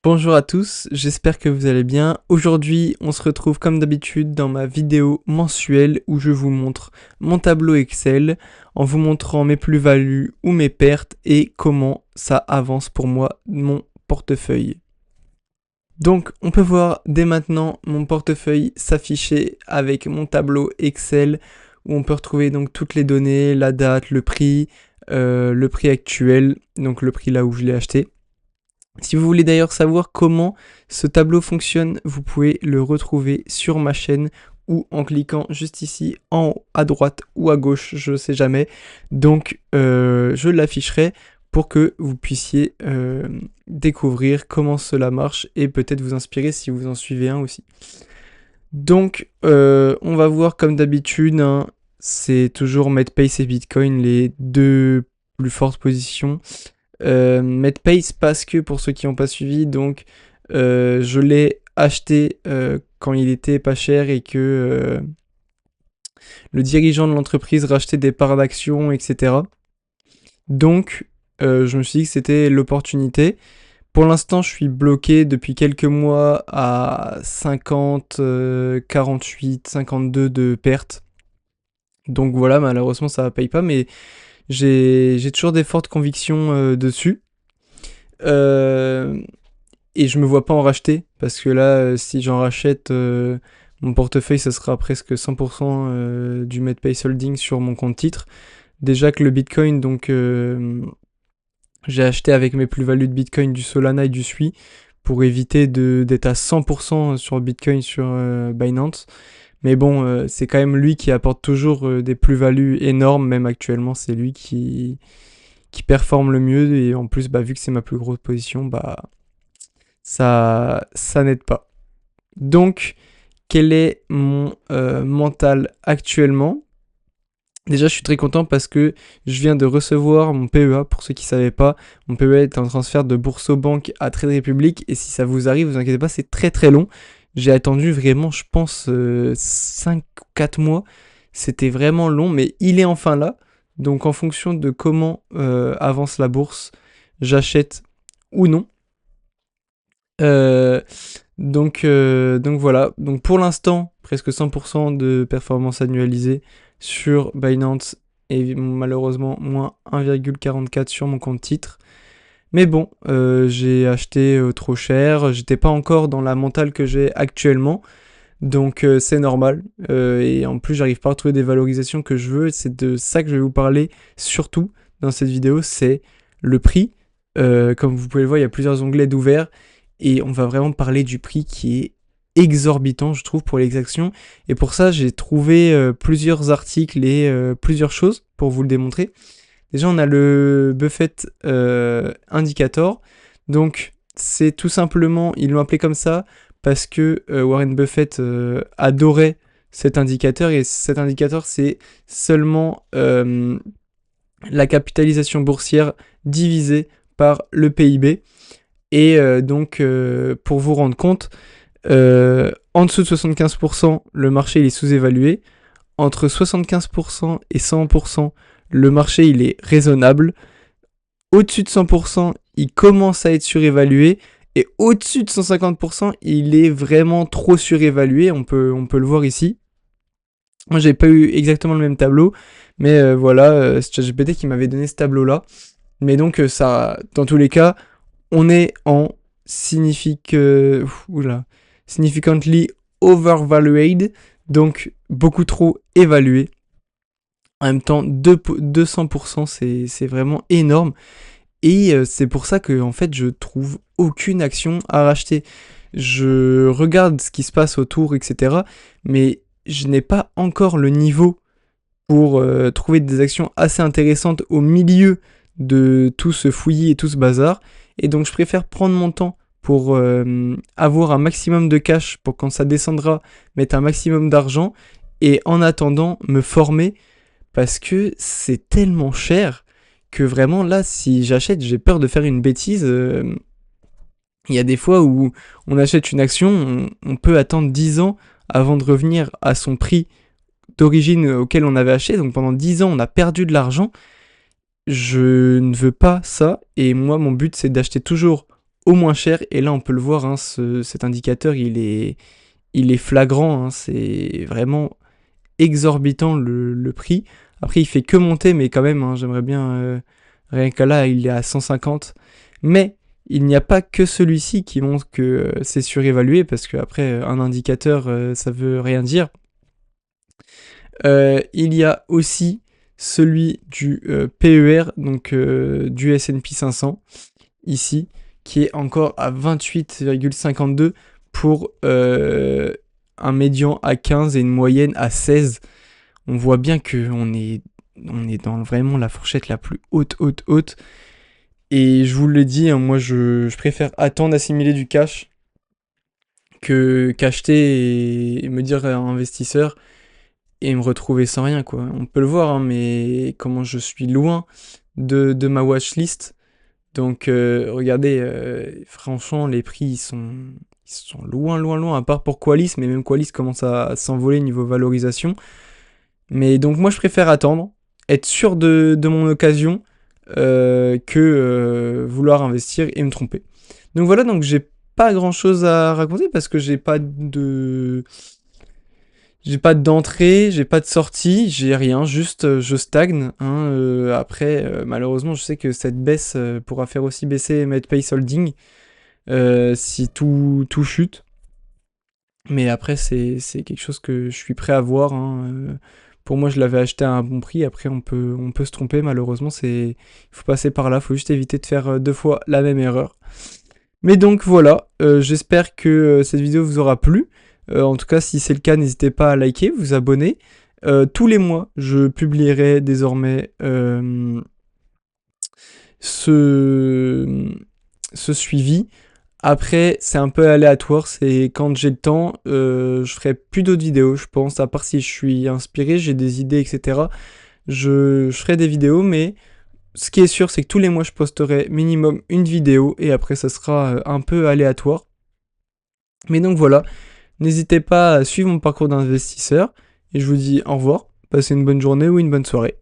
Bonjour à tous, j'espère que vous allez bien. Aujourd'hui, on se retrouve comme d'habitude dans ma vidéo mensuelle où je vous montre mon tableau Excel en vous montrant mes plus-values ou mes pertes et comment ça avance pour moi mon portefeuille. Donc, on peut voir dès maintenant mon portefeuille s'afficher avec mon tableau Excel où on peut retrouver donc toutes les données, la date, le prix actuel, donc le prix là où je l'ai acheté. Si vous voulez d'ailleurs savoir comment ce tableau fonctionne, vous pouvez le retrouver sur ma chaîne ou en cliquant juste ici en haut à droite ou à gauche, je ne sais jamais. Donc je l'afficherai pour que vous puissiez découvrir comment cela marche et peut-être vous inspirer si vous en suivez un aussi. Donc on va voir comme d'habitude, hein, c'est toujours MedPace et Bitcoin les deux plus fortes positions. MedPace parce que pour ceux qui n'ont pas suivi, donc je l'ai acheté quand il était pas cher et que le dirigeant de l'entreprise rachetait des parts d'actions, etc. Donc je me suis dit que c'était l'opportunité. Pour l'instant, je suis bloqué depuis quelques mois à 50, 48, 52 de pertes. Donc voilà, malheureusement ça ne paye pas, mais j'ai toujours des fortes convictions dessus. Et je me vois pas en racheter parce que là, si j'en rachète, mon portefeuille, ça sera presque 100% du MedPace Holding sur mon compte titre. Déjà que le Bitcoin, donc j'ai acheté avec mes plus-values de Bitcoin du Solana et du SUI pour éviter d'être à 100% sur le Bitcoin sur Binance. Mais bon, c'est quand même lui qui apporte toujours des plus-values énormes, même actuellement, c'est lui qui performe le mieux. Et en plus, vu que c'est ma plus grosse position, ça n'aide pas. Donc, quel est mon mental actuellement? Déjà, je suis très content parce que je viens de recevoir mon PEA. Pour ceux qui ne savaient pas, mon PEA est un transfert de Boursorama à Trade Republic. Et si ça vous arrive, vous inquiétez pas, c'est très très long. J'ai attendu vraiment, je pense, 5 ou 4 mois. C'était vraiment long, mais il est enfin là. Donc, en fonction de comment avance la bourse, j'achète ou non. Donc voilà, donc pour l'instant, presque 100% de performance annualisée sur Binance et malheureusement moins 1,44 sur mon compte titre. Mais bon, j'ai acheté trop cher, j'étais pas encore dans la mentale que j'ai actuellement, donc c'est normal. Et en plus, j'arrive pas à retrouver des valorisations que je veux, c'est de ça que je vais vous parler surtout dans cette vidéo, c'est le prix. Comme vous pouvez le voir, il y a plusieurs onglets d'ouvert. Et on va vraiment parler du prix qui est exorbitant, je trouve, pour les actions. Et pour ça, j'ai trouvé plusieurs articles et plusieurs choses pour vous le démontrer. Déjà, on a le Buffett Indicator. Donc, c'est tout simplement, ils l'ont appelé comme ça parce que Warren Buffett adorait cet indicateur. Et cet indicateur, c'est seulement la capitalisation boursière divisée par le PIB. Et donc, pour vous rendre compte, en dessous de 75%, le marché il est sous-évalué. Entre 75% et 100%, le marché il est raisonnable. Au-dessus de 100%, il commence à être surévalué. Et au-dessus de 150%, il est vraiment trop surévalué. On peut le voir ici. Moi, j'ai pas eu exactement le même tableau. Mais voilà, c'est ChatGPT qui m'avait donné ce tableau-là. Mais donc, ça, dans tous les cas, on est en significantly overvalued, donc beaucoup trop évalué. En même temps, 200%, c'est vraiment énorme. Et c'est pour ça que en fait, je trouve aucune action à racheter. Je regarde ce qui se passe autour, etc. Mais je n'ai pas encore le niveau pour trouver des actions assez intéressantes au milieu de tout ce fouillis et tout ce bazar. Et donc je préfère prendre mon temps pour avoir un maximum de cash pour quand ça descendra, mettre un maximum d'argent et en attendant me former parce que c'est tellement cher que vraiment là si j'achète j'ai peur de faire une bêtise. Il y a des fois où on achète une action, on peut attendre 10 ans avant de revenir à son prix d'origine auquel on avait acheté, donc pendant 10 ans on a perdu de l'argent. Je ne veux pas ça, et moi mon but c'est d'acheter toujours au moins cher. Et là, on peut le voir, hein, cet indicateur, il est flagrant. Hein, c'est vraiment exorbitant le prix. Après, il fait que monter, mais quand même, hein, j'aimerais bien... rien qu'à là, il est à 150. Mais il n'y a pas que celui-ci qui montre que c'est surévalué, parce qu'après, un indicateur, ça veut rien dire. Il y a aussi celui du PER, donc du S&P 500, ici, qui est encore à 28,52 pour un médian à 15 et une moyenne à 16. On voit bien qu'on est, on est dans vraiment la fourchette la plus haute. Et je vous le dis, hein, moi je préfère attendre d'assimiler du cash qu'acheter et me dire à un investisseur et me retrouver sans rien, quoi. On peut le voir, hein, mais comment je suis loin de ma watchlist. Donc regardez, franchement, les prix ils sont loin, à part pour Qualis, mais même Qualis commence à s'envoler niveau valorisation. Mais donc moi je préfère attendre, être sûr de mon occasion, que vouloir investir et me tromper. Donc voilà, donc j'ai pas grand chose à raconter parce que j'ai pas d'entrée, j'ai pas de sortie, j'ai rien, juste je stagne. Hein, après, malheureusement, je sais que cette baisse pourra faire aussi baisser MedPace Holding si tout chute. Mais après, c'est quelque chose que je suis prêt à voir. Hein, pour moi, je l'avais acheté à un bon prix. Après, on peut se tromper. Malheureusement, il faut passer par là. Il faut juste éviter de faire deux fois la même erreur. Mais donc voilà, j'espère que cette vidéo vous aura plu. En tout cas, si c'est le cas, n'hésitez pas à liker, vous abonner. Tous les mois, je publierai désormais ce, ce suivi. Après, c'est un peu aléatoire, c'est quand j'ai le temps, je ferai plus d'autres vidéos, je pense, à part si je suis inspiré, j'ai des idées, etc. Je ferai des vidéos, mais ce qui est sûr, c'est que tous les mois, je posterai minimum une vidéo, et après, ça sera un peu aléatoire. Mais donc voilà, n'hésitez pas à suivre mon parcours d'investisseur, et je vous dis au revoir, passez une bonne journée ou une bonne soirée.